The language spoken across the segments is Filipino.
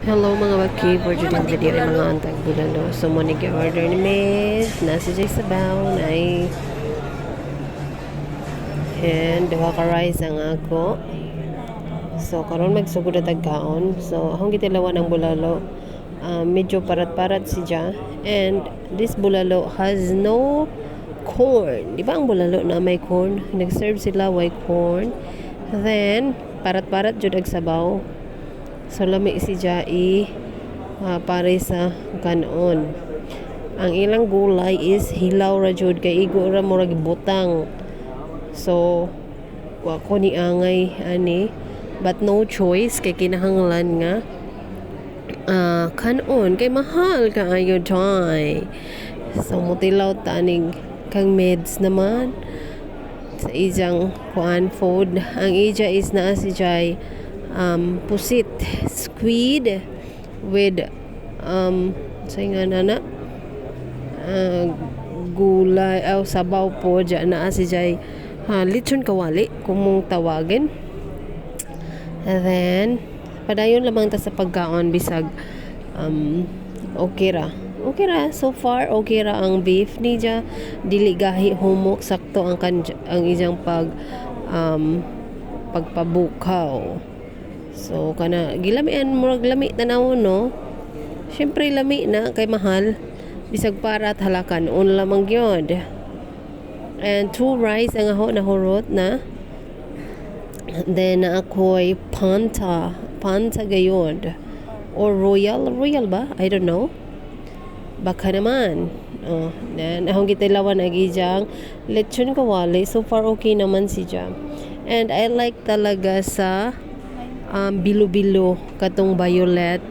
Hello mga baki, for today's video ay mga antag bulalo. So mo nag-order ni Miss, nasa dyan sa baw, na ay and duha ka rice ang ako. So karon magsugod na tagkaon. So akong gitilawan ng bulalo. Medyo parat-parat siya. And this bulalo has no corn. Di ba ang bulalo na may corn? Nag-serve sila with corn. Then parat-parat jud ag sabaw. So lami siya pare sa kanon. Ang ilang gulay is hilaw ra jud kay igo ra murag butang. So wa ko ni angay ani, but no choice kay kinahanglan nga kanon kay mahal kaayo day. So mutilaw tanig kang meds naman sa ijang kuan food. Ang ija is naa si Jai pusit squid with say nga nana gulay sabaw po dyan naa si Jai lechon kawali kung mong tawagin. And then padayon lamang ta sa pagkaon bisag okay ra so far. Okay ra ang beef ni ja, dili gahi humok, sakto ang ijang pagpabukaw. So kana gilamian murag lami tanawon no. Syempre lami na kay mahal bisag para at halakan un lamang gyud. And 2 rice ang aho na hurot na. Then ako'y panta gayod or royal ba, I don't know, baka naman. Then akong gitilawan agijang lechon kawali. So far okay naman siya. And I like talaga sa bilo-bilo katong violet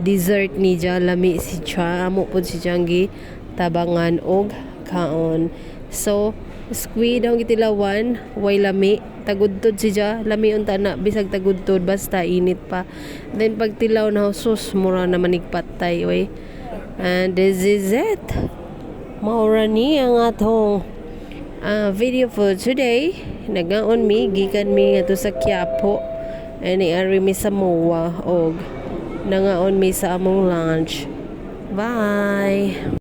dessert ni ja, lami si cha amo pud si Jangi tabangan og kaon. So squid ang gitilawan way lami, tagudtod si ja, lami unta na bisag tagudtod basta init pa. Then pag tilaw na sus mura na manigpatay way. And this is it, maura ni ang atong video for today. Nagaon mi gikan mi ato sa Quiapo. Ani ari mi sa MOA og nangaon mi sa among lunch. Bye.